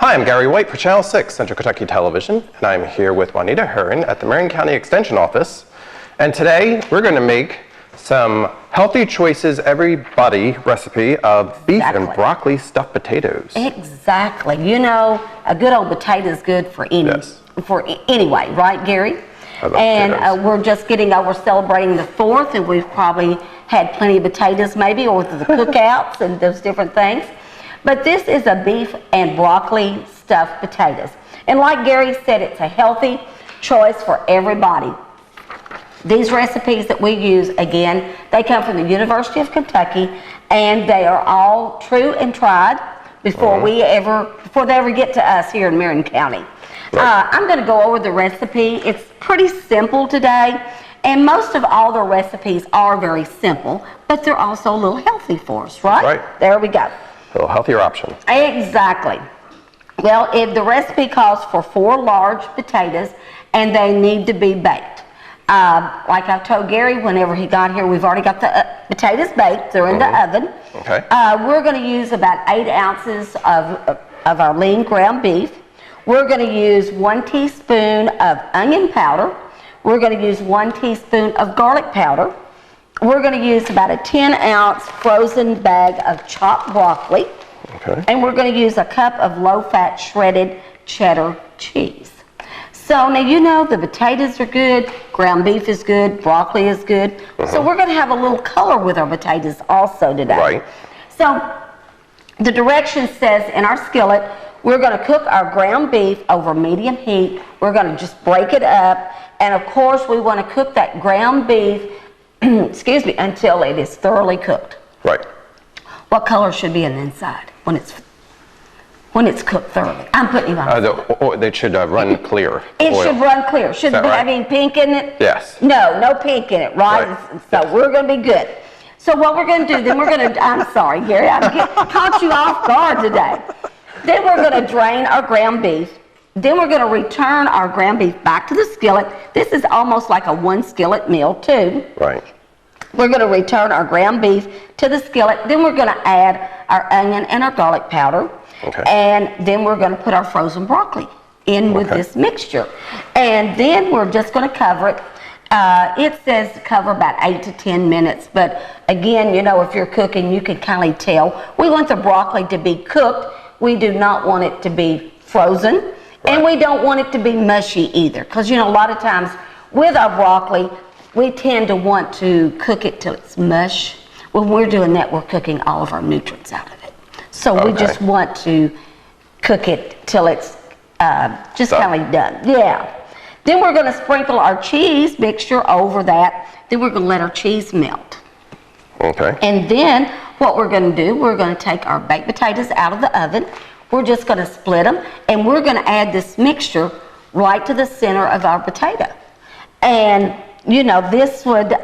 Hi, I'm Gary White for Channel 6, Central Kentucky Television, and I'm here with Juanita Hearn at the Marion County Extension Office. And today we're going to make some healthy choices everybody recipe of beef and broccoli stuffed potatoes. Exactly. You know, a good old potato is good for any, anyway, right, Gary? And we're just getting over celebrating the 4th, and we've probably had plenty of potatoes maybe, or the cookouts and those different things. But this is a beef and broccoli stuffed potatoes. And like Gary said, it's a healthy choice for everybody. These recipes that we use, again, they come from the University of Kentucky, and they are all true and tried before they ever get to us here in Marion County. I'm going to go over the recipe. It's pretty simple today, and most of all the recipes are very simple, but they're also a little healthy for us, right? Right. There we go. A little healthier option. Exactly. Well, the recipe calls for 4 large potatoes, and they need to be baked. Like I told Gary whenever he got here, we've already got the potatoes baked. They're in the oven. Okay. We're going to use about 8 ounces of our lean ground beef. We're going to use 1 teaspoon of onion powder. We're going to use 1 teaspoon of garlic powder. We're going to use about a 10-ounce frozen bag of chopped broccoli. Okay. And we're going to use a cup of low-fat shredded cheddar cheese. So now you know the potatoes are good, ground beef is good, broccoli is good. So we're going to have a little color with our potatoes also today. Right. So the direction says in our skillet, we're going to cook our ground beef over medium heat. We're going to just break it up. And of course, we want to cook that ground beef excuse me, until it is thoroughly cooked. Right. What color should be on the inside when it's cooked thoroughly? I'm putting you on. They should run clear. It should run clear. Shouldn't be having pink in it. Yes. No pink in it, right? So we're going to be good. So what we're going to do, then we're going to, I'm sorry, Gary, I caught you off guard today. Then we're going to drain our ground beef. Then we're going to return our ground beef back to the skillet. This is almost like a 1 skillet meal too. Right. We're going to return our ground beef to the skillet. Then we're going to add our onion and our garlic powder. Okay. And then we're going to put our frozen broccoli in with this mixture. And then we're just going to cover it. It says to cover about 8 to 10 minutes. But again, you know, if you're cooking, you can kind of tell. We want the broccoli to be cooked. We do not want it to be frozen. Right. And we don't want it to be mushy either. Because, you know, a lot of times with our broccoli, we tend to want to cook it till it's mush. When we're doing that, we're cooking all of our nutrients out of it. So we just want to cook it till it's just kind of done. Yeah. Then we're going to sprinkle our cheese mixture over that. Then we're going to let our cheese melt. Okay. And then what we're going to do, we're going to take our baked potatoes out of the oven. We're just going to split them, and we're going to add this mixture right to the center of our potato. And you know, this would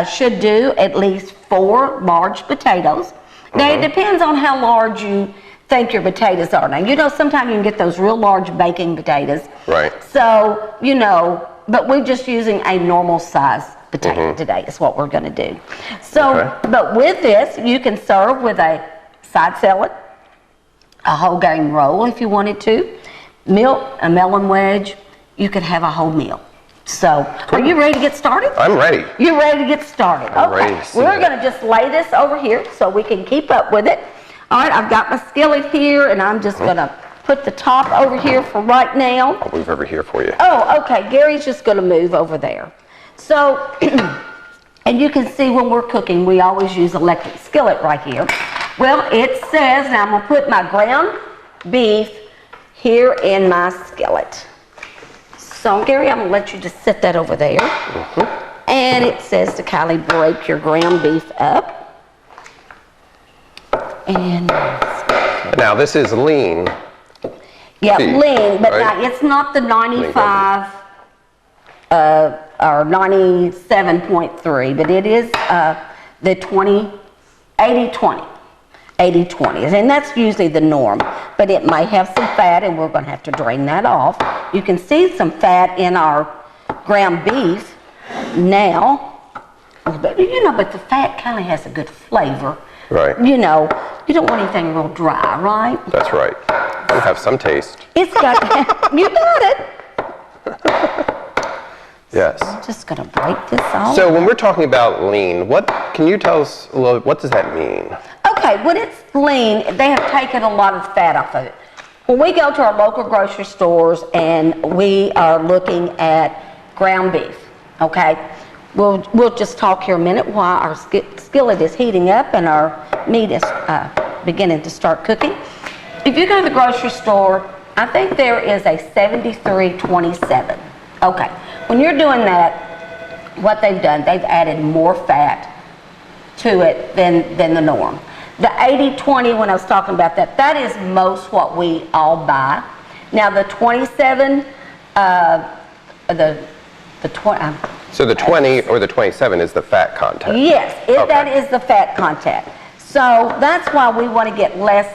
should do at least 4 large potatoes. Now it depends on how large you think your potatoes are. Now you know sometimes you can get those real large baking potatoes. Right. So you know, but we're just using a normal size potato today is what we're going to do. So, but with this, you can serve with a side salad, a whole grain roll if you wanted to, milk, a melon wedge. You could have a whole meal. So, are you ready to get started? I'm ready. You're ready to get started. I'm ready to see We're going to just lay this over here so we can keep up with it. All right, I've got my skillet here, and I'm just going to put the top over here for right now. I'll move over here for you. Oh, okay. Gary's just going to move over there. So, and you can see when we're cooking, we always use electric skillet right here. Well, it says, now I'm going to put my ground beef here in my skillet. So, Gary, I'm going to let you just set that over there. And it says to kindly break your ground beef up. And now this is lean. Yeah, beef, lean, but right? now it's not the 95 or 97.3, but it is the 80-20. 80-20, and that's usually the norm, but it may have some fat, and we're going to have to drain that off. You can see some fat in our ground beef now, but you know, but the fat kind of has a good flavor Right. You know, you don't want anything real dry, right? That's right. You have some taste. It's got, you got it. Yes. I'm just going to break this off. So when we're talking about lean, can you tell us a little, what does that mean? Okay, when it's lean, they have taken a lot of fat off of it. When we go to our local grocery stores and we are looking at ground beef, okay, we'll just talk here a minute while our skillet is heating up and our meat is beginning to start cooking. If you go to the grocery store, I think there is a 73-27. Okay, when you're doing that, what they've done, they've added more fat to it than the norm. The 80-20, when I was talking about that, that is most what we all buy. Now the 27, So the 20 or the 27 is the fat content? Yes, that is the fat content. So that's why we want to get less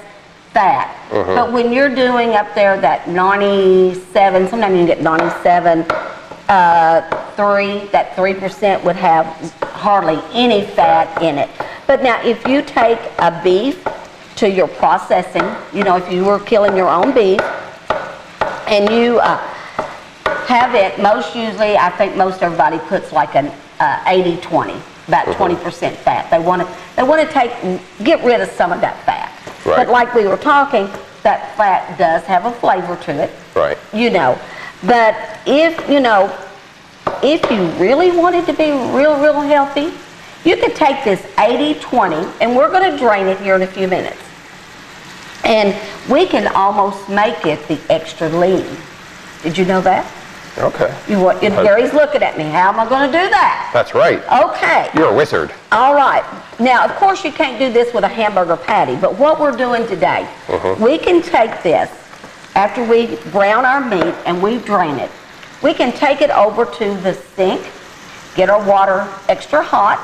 fat. But when you're doing up there that 97, sometimes you can get 97, 3, that 3% would have hardly any fat in it. But now if you take a beef to your processing, you know, if you were killing your own beef and you have it, most usually, I think most everybody puts like an 80-20, about 20% fat. They want to get rid of some of that fat. Right. But like we were talking, that fat does have a flavor to it. Right. You know, but if you really wanted to be real healthy, you could take this 80-20, and we're going to drain it here in a few minutes. And we can almost make it the extra lean. Did you know that? Okay. Gary's looking at me. How am I going to do that? That's right. Okay. You're a wizard. All right. Now, of course, you can't do this with a hamburger patty, but what we're doing today, we can take this, after we brown our meat and we drain it, we can take it over to the sink, get our water extra hot,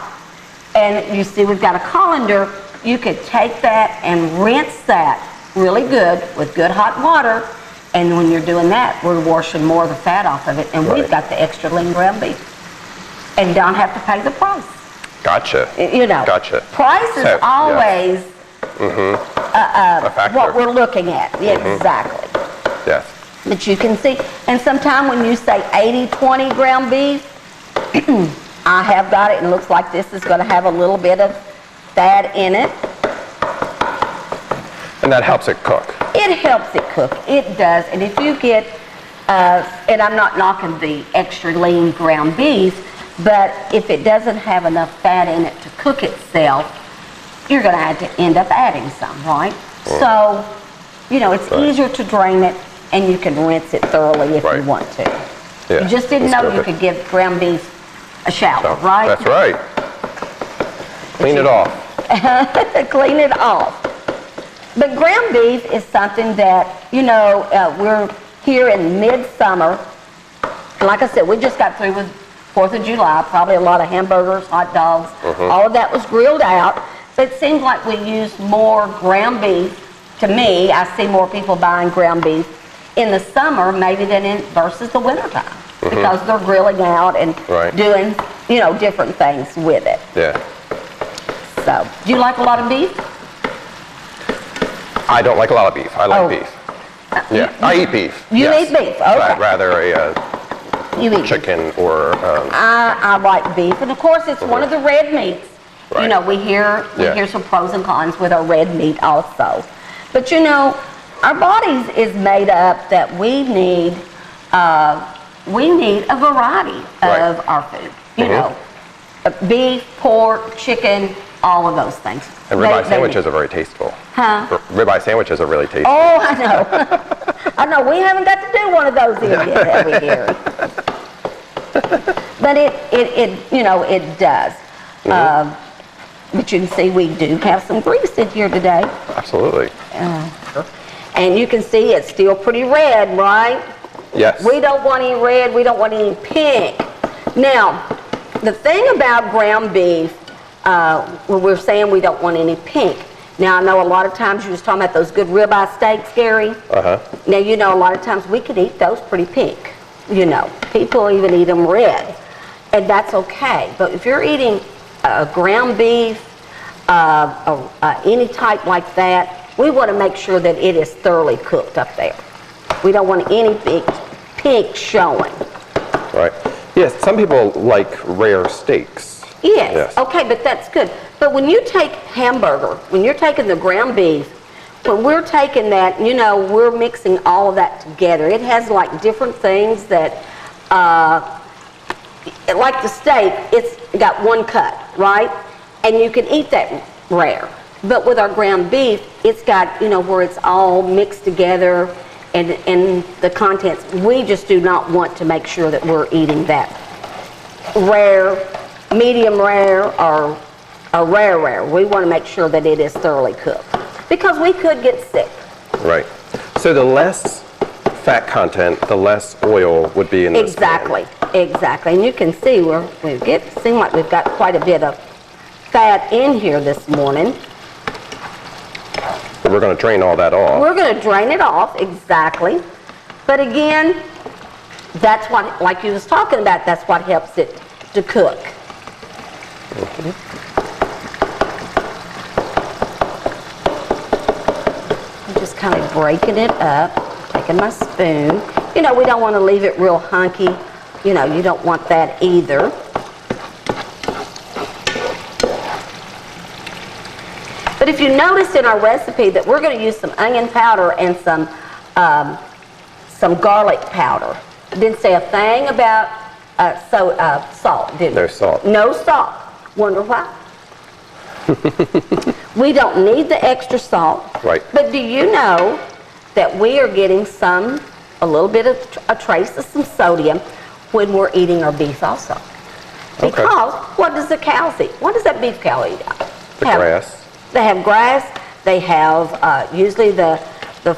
and you see we've got a colander. You could take that and rinse that really good with good hot water. And when you're doing that, we're washing more of the fat off of it, and we've got the extra lean ground beef. And don't have to pay the price. Gotcha. You know. Gotcha. Price is always a factor. what we're looking at. Exactly. Yes. But you can see, and sometime when you say 80-20 ground beef, I have got it, and it looks like this is going to have a little bit of fat in it. And that helps it cook. It helps it cook. It does. And if you get, and I'm not knocking the extra lean ground beef, but if it doesn't have enough fat in it to cook itself, you're going to have to end up adding some, right? So, you know, it's easier to drain it, and you can rinse it thoroughly if you want to. Yeah, you just didn't know you could give ground beef a shower, right? That's right. Clean it off. Clean it off. But ground beef is something that, you know, we're here in midsummer. And like I said, we just got through with 4th of July, probably a lot of hamburgers, hot dogs, all of that was grilled out. So it seems like we use more ground beef. To me, I see more people buying ground beef in the summer maybe than versus the wintertime. Because they're grilling out and doing, you know, different things with it. Yeah. So, do you like a lot of beef? I don't like a lot of beef. I like beef. Yeah, I eat beef. You eat beef, okay. Rather a chicken or... I like beef, and of course it's one of the red meats. You know, we hear some pros and cons with our red meat also. But you know, our bodies is made up that we need a variety of our food. You know, beef, pork, chicken, all of those things. And ribeye sandwiches are very tasteful. Huh? Ribeye sandwiches are really tasty. Oh, I know. I know. We haven't got to do one of those yet, have we, Gary? But it you know, it does. But you can see we do have some grease in here today. Absolutely. And you can see it's still pretty red, right? Yes. We don't want any red. We don't want any pink. Now, the thing about ground beef, when we're saying we don't want any pink. Now, I know a lot of times you was talking about those good ribeye steaks, Gary. Now, you know, a lot of times we could eat those pretty pink. You know, people even eat them red. And that's okay. But if you're eating ground beef, any type like that, we want to make sure that it is thoroughly cooked up there. We don't want any pink showing. Right. Yes, some people like rare steaks. Yes, okay, but that's good. But when you take hamburger, when you're taking the ground beef, when we're taking that, you know, we're mixing all of that together. It has like different things that, like the steak, it's got one cut, right? And you can eat that rare. But with our ground beef, it's got, you know, where it's all mixed together and the contents. We just do not want to make sure that we're eating that rare, medium rare, or a rare. We want to make sure that it is thoroughly cooked because we could get sick. Right. So the less fat content, the less oil would be in this pan. Exactly. And you can see seem like we've got quite a bit of fat in here this morning. We're going to drain all that off. We're going to drain it off, exactly. But again, that's what, like you was talking about, that's what helps it to cook. I'm just kind of breaking it up, taking my spoon. You know, we don't want to leave it real hunky. You know, you don't want that either. But if you notice in our recipe that we're going to use some onion powder and some garlic powder. Didn't say a thing about salt, did we? No salt. No salt. Wonder why? We don't need the extra salt. Right. But do you know that we are getting a little bit of a trace of some sodium when we're eating our beef also? Because what does the cows eat? What does that beef cow eat? The grass. They have grass. They have, usually the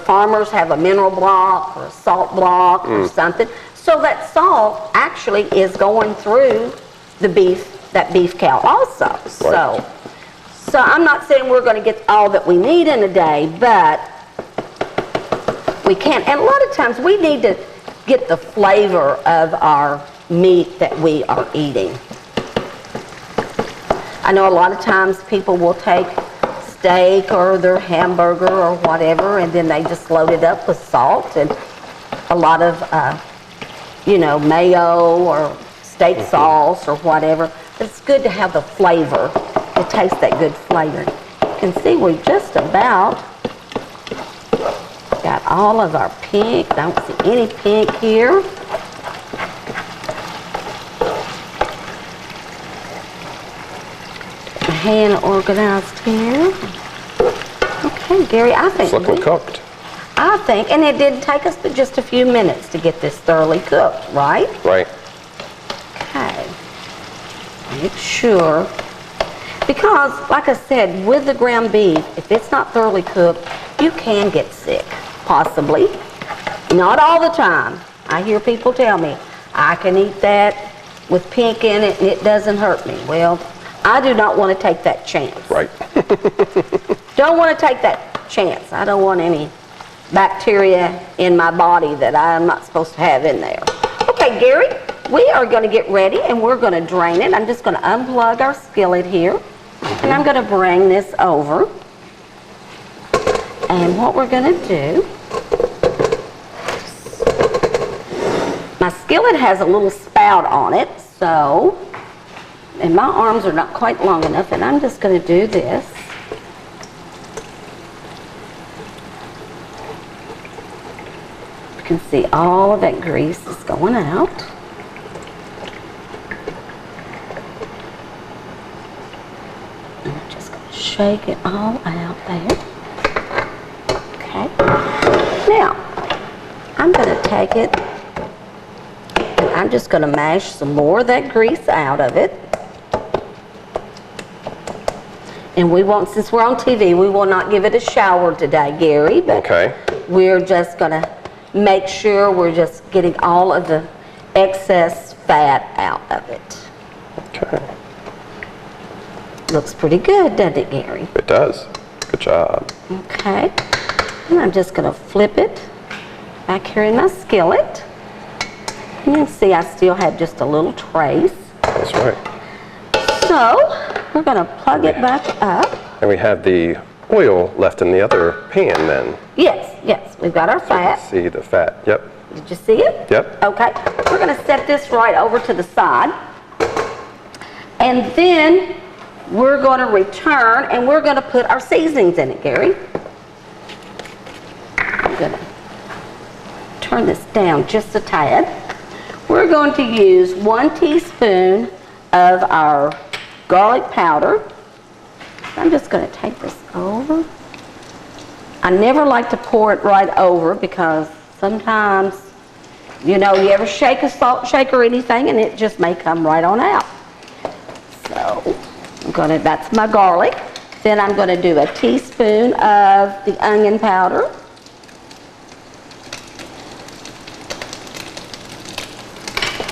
farmers have a mineral block or a salt block or something. So that salt actually is going through the beef, that beef cow also. Right. So I'm not saying we're going to get all that we need in a day, but we can. And a lot of times we need to get the flavor of our meat that we are eating. I know a lot of times people will take steak or their hamburger or whatever, and then they just load it up with salt and a lot of, you know, mayo or steak sauce or whatever. But it's good to have the flavor, to taste that good flavor. You can see we just about got all of our pink. Don't see any pink here. Hand organized here. Okay, Gary, I think it's looking cooked. I think, and it did take us but just a few minutes to get this thoroughly cooked, right? Right. Okay. Make sure, because like I said, with the ground beef, if it's not thoroughly cooked, you can get sick, possibly. Not all the time. I hear people tell me, I can eat that with pink in it and it doesn't hurt me. Well, I do not want to take that chance. Right. Don't want to take that chance. I don't want any bacteria in my body that I'm not supposed to have in there. Okay, Gary, we are going to get ready and we're going to drain it. I'm just going to unplug our skillet here and I'm going to bring this over. And what we're going to do, my skillet has a little spout on it, so, and my arms are not quite long enough, and I'm just going to do this. You can see all of that grease is going out. And I'm just going to shake it all out there. Okay. Now, I'm going to take it and I'm just going to mash some more of that grease out of it. And we won't, since we're on TV, we will not give it a shower today, Gary. But we're just going to make sure we're just getting all of the excess fat out of it. Okay. Looks pretty good, doesn't it, Gary? It does. Good job. Okay. And I'm just going to flip it back here in my skillet. You can see I still have just a little trace. That's right. So, we're going to plug it back up. And we have the oil left in the other pan then. Yes, yes, we've got our fat. See the fat, yep. Did you see it? Yep. Okay, we're going to set this right over to the side. And then we're going to return and we're going to put our seasonings in it, Gary. I'm going to turn this down just a tad. We're going to use 1 teaspoon of our garlic powder. I'm just going to take this over. I never like to pour it right over because sometimes, you know, you ever shake a salt shaker or anything and it just may come right on out. So that's my garlic. Then I'm going to do a teaspoon of the onion powder.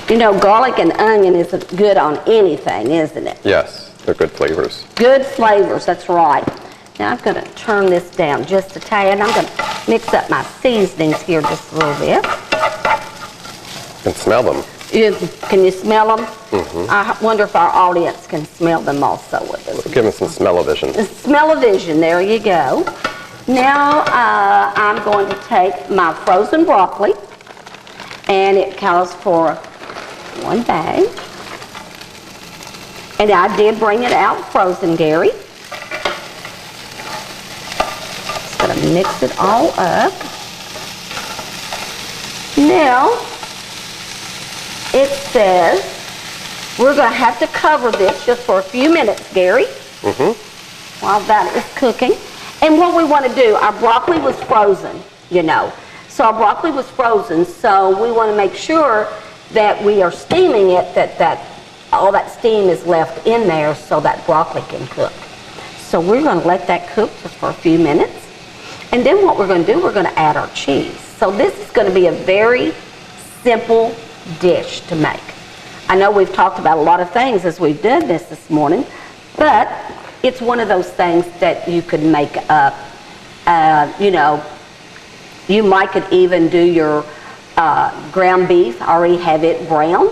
You know, garlic and onion is good on anything, isn't it? Yes, they're good flavors. Good flavors, that's right. Now I'm going to turn this down just a tad. I'm going to mix up my seasonings here just a little bit. You can smell them. Can you smell them? Mm-hmm. I wonder if our audience can smell them also with us. Give them some smell-o-vision. Smell-o-vision, there you go. Now I'm going to take my frozen broccoli, and it calls for 1 bag. And I did bring it out frozen, Gary. Just going to mix it all up. Now, it says we're going to have to cover this just for a few minutes, Gary, while that is cooking. And what we want to do, our broccoli was frozen, you know. So our broccoli was frozen, so we want to make sure that we are steaming it, that all that steam is left in there so that broccoli can cook. So we're going to let that cook just for a few minutes. And then what we're going to do, we're going to add our cheese. So this is going to be a very simple dish to make. I know we've talked about a lot of things as we've done this morning, but it's one of those things that you could make up. You know, you might could even do your ground beef, already have it browned.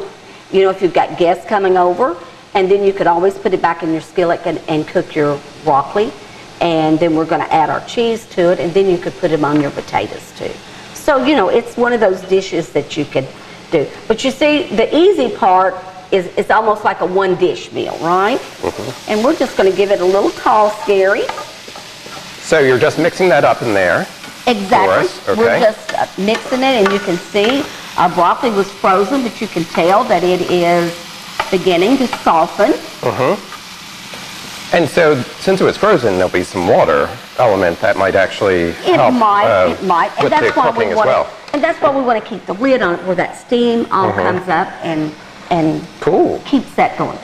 You know, if you've got guests coming over, and then you could always put it back in your skillet and cook your broccoli. And then we're going to add our cheese to it, and then you could put them on your potatoes too. So, you know, it's one of those dishes that you could do. But you see, the easy part is it's almost like a one-dish meal, right? And we're just going to give it a little toss, Gary. So you're just mixing that up in there. Exactly. For us. Okay. We're just mixing it, and you can see our broccoli was frozen, but you can tell that it is beginning to soften. And so, since it was frozen, there'll be some water element that might actually help it might. And with that's the why cooking we as want well. And that's why we want to keep the lid on it where that steam all comes up and Cool. keeps that going.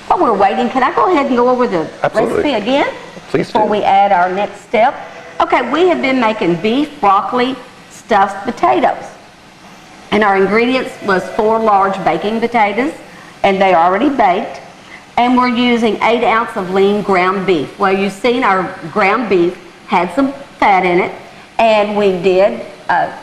While we're waiting, can I go ahead and go over the Absolutely. recipe again? Please do. Before we add our next step. Okay, we have been making beef, broccoli, stuffed potatoes. And our ingredients was 4 large baking potatoes, and they are already baked. And we're using 8 ounces of lean ground beef. Well, you've seen our ground beef had some fat in it, and we did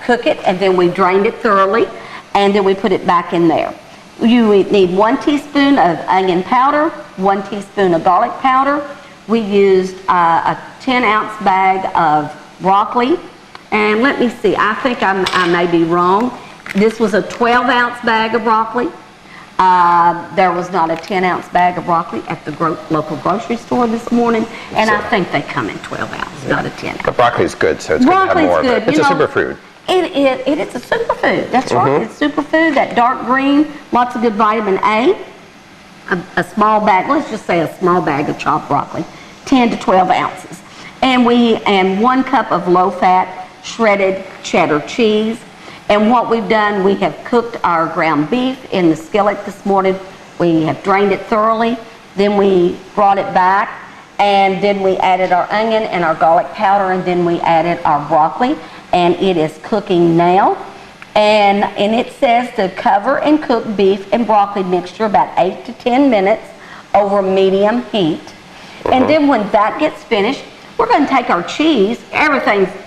cook it, and then we drained it thoroughly, and then we put it back in there. You need 1 teaspoon of onion powder, 1 teaspoon of garlic powder. We used a 10-ounce bag of broccoli, and let me see, I think I may be wrong. This was a 12-ounce bag of broccoli. There was not a 10-ounce bag of broccoli at the local grocery store this morning, and I think they come in 12 ounce, not a 10 ounce. But broccoli's good, so it's good to have more of it. It's a superfood. It is a superfood, that's right. It's superfood, that dark green, lots of good vitamin A. A small bag, let's just say a small bag of chopped broccoli, 10 to 12 ounces. And 1 cup of low-fat shredded cheddar cheese. And what we've done, we have cooked our ground beef in the skillet this morning. We have drained it thoroughly. Then we brought it back, and then we added our onion and our garlic powder, and then we added our broccoli. And it is cooking now. And it says to cover and cook beef and broccoli mixture about 8 to 10 minutes over medium heat. And then when that gets finished, we're going to take our cheese.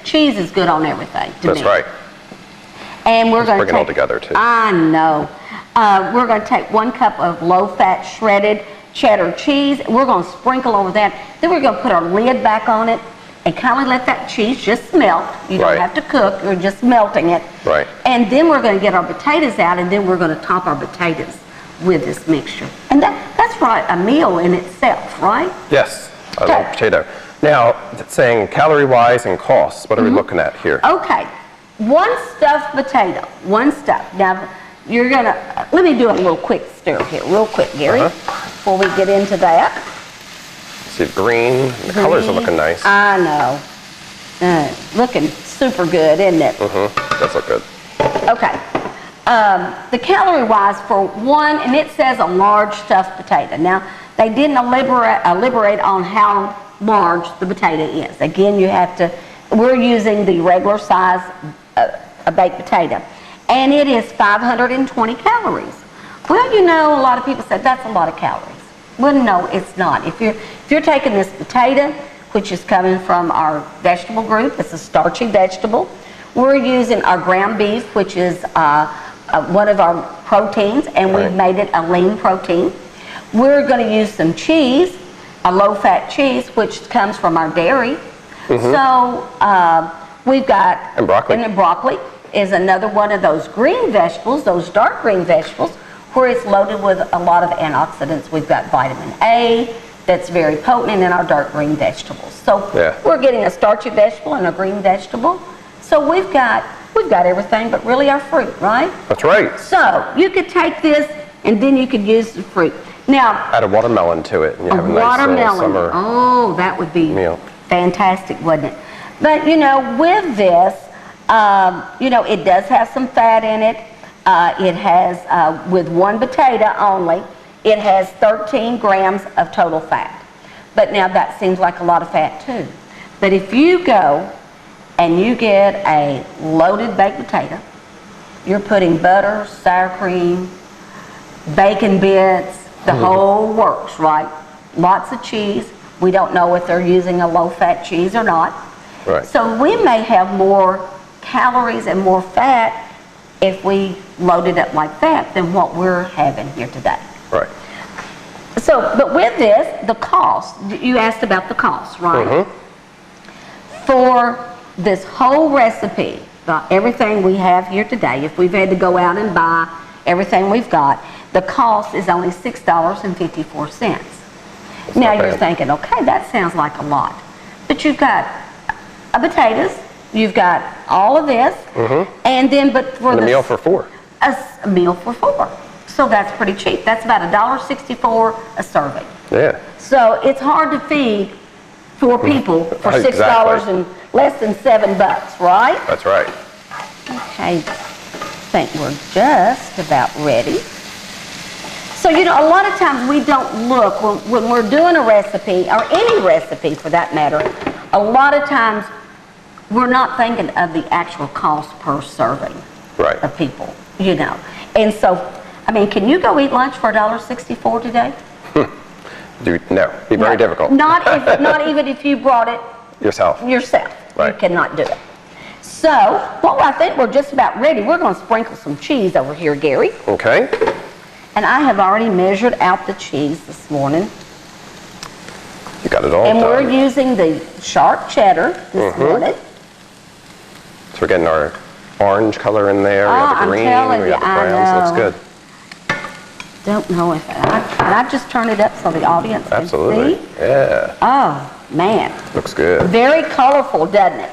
Cheese is good on everything to me. That's right. And we're going to bring it all together too. I know. We're going to take 1 cup of low-fat shredded cheddar cheese. We're going to sprinkle over that. Then we're going to put our lid back on it and kind of let that cheese just melt. You don't have to cook. You're just melting it. Right. And then we're going to get our potatoes out, and then we're going to top our potatoes with this mixture. And that's right, a meal in itself, right? Yes, I love potato. Now, it's saying calorie-wise and costs. What are we looking at here? Okay, one stuffed potato, one stuffed. Now, you're going to, let me do a little quick stir here, real quick, Gary, before we get into that. See, green, the colors are looking nice. I know. Looking super good, isn't it? Does look good. Okay. The calorie-wise for one, and it says a large stuffed potato. Now, they didn't elaborate on how large the potato is. Again, you have to, we're using the regular size baked potato. And it is 520 calories. Well, you know, a lot of people say that's a lot of calories. Well, no, it's not. If you're taking this potato, which is coming from our vegetable group, it's a starchy vegetable. We're using our ground beef, which is one of our proteins, and we've made it a lean protein. We're going to use some cheese, a low-fat cheese, which comes from our dairy. So we've got... And broccoli. And the broccoli is another one of those green vegetables, those dark green vegetables, where it's loaded with a lot of antioxidants. We've got vitamin A that's very potent in our dark green vegetables. So we're getting a starchy vegetable and a green vegetable. So we've got everything but really our fruit, right? That's right. So you could take this and then you could use the fruit. Now, add a watermelon to it and you have a nice little summer oh, that would be meal. Fantastic, wouldn't it? But you know, with this, you know, it does have some fat in it. It has, with one potato only, it has 13 grams of total fat. But now that seems like a lot of fat too. But if you go and you get a loaded baked potato, you're putting butter, sour cream, bacon bits, the whole works, right? Lots of cheese. We don't know if they're using a low-fat cheese or not. Right. So we may have more calories and more fat if we load it up like that than what we're having here today. Right. So, but with this, the cost, you asked about the cost, right? For this whole recipe, everything we have here today, if we've had to go out and buy everything we've got, the cost is only $6.54. Now you're thinking, okay, that sounds like a lot. But you've got potatoes, you've got all of this, and then, but for a meal for four. A meal for four. So that's pretty cheap. That's about $1.64 a serving. Yeah. So it's hard to feed four people for $6 and less than $7, right? That's right. Okay, I think we're just about ready. So, you know, a lot of times we don't look, when we're doing a recipe, or any recipe for that matter, a lot of times we're not thinking of the actual cost per serving of people, you know. And so, I mean, can you go eat lunch for $1.64 today? No, be very difficult. Not even if you brought it yourself. Right. You cannot do it. So, well, I think we're just about ready. We're going to sprinkle some cheese over here, Gary. Okay. And I have already measured out the cheese this morning. You got it all and done. We're using the sharp cheddar this morning. So we're getting our orange color in there. We have the green, we have the browns. Looks good. Don't know if I just turned it up so the audience can see. Yeah. Oh, man. Looks good. Very colorful, doesn't it?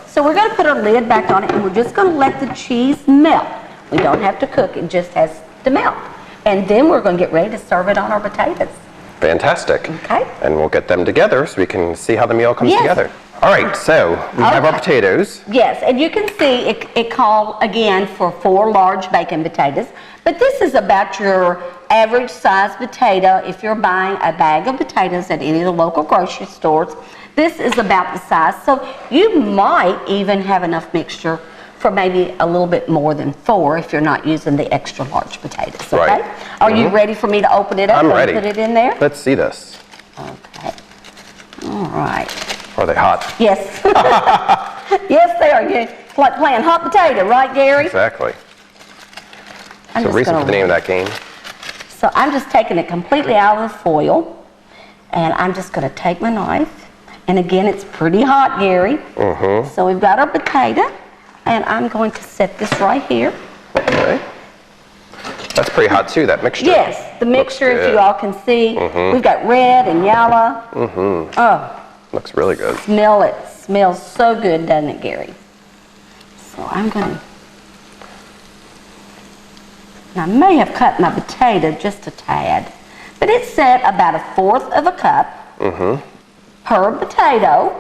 So we're going to put our lid back on it, and we're just going to let the cheese melt. We don't have to cook. It just has to melt. And then we're going to get ready to serve it on our potatoes. Fantastic. Okay. And we'll get them together so we can see how the meal comes together. All right, so we have our potatoes. Yes, and you can see it called, again, for 4 large bacon potatoes. But this is about your average size potato. If you're buying a bag of potatoes at any of the local grocery stores, this is about the size. So you might even have enough mixture for maybe a little bit more than 4 if you're not using the extra large potatoes, okay? Are you ready for me to open it up I'm ready. and put it in there? Let's see this. Okay. All right. Are they hot? Yes. Yes, they are. You're like playing hot potato, right, Gary? Exactly. So Reese, what's the name of that game? So I'm just taking it completely out of the foil, and I'm just going to take my knife. And again, it's pretty hot, Gary. So we've got our potato, and I'm going to set this right here. Okay. That's pretty hot too, that mixture. Yes, the mixture, if you all can see. We've got red and yellow. Oh. Looks really good. Smell it. Smells so good, doesn't it, Gary? So I'm going to... I may have cut my potato just a tad, but it's set about 1/4 of a cup per potato.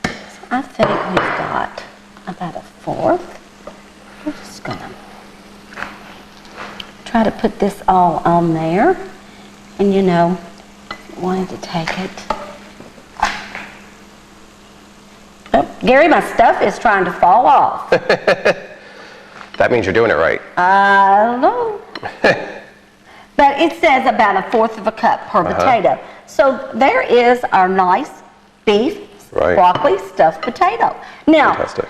So I think we've got about 1/4. We're just going to try to put this all on there. And you know, wanted to take it. Oh, Gary, my stuff is trying to fall off. That means you're doing it right. I don't know. But it says about 1/4 of a cup per potato. So there is our nice beef, broccoli, stuffed potato. Now, fantastic.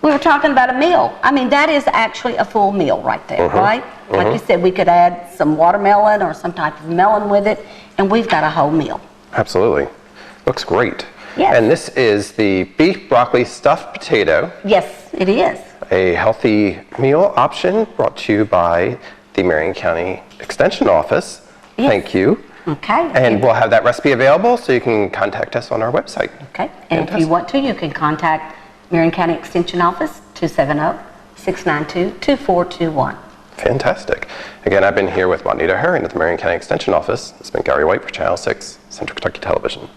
We were talking about a meal. I mean, that is actually a full meal right there, right? Like you said, we could add some watermelon or some type of melon with it, and we've got a whole meal. Absolutely. Looks great. Yes. And this is the beef broccoli stuffed potato. Yes, it is. A healthy meal option brought to you by the Marion County Extension Office. Yes. Thank you. Okay. And we'll have that recipe available so you can contact us on our website. Okay. And if you want to, you can contact Marion County Extension Office, 270-692-2421. Fantastic. Again, I've been here with Juanita Hearn at the Marion County Extension Office. It's been Gary White for Channel 6, Central Kentucky Television.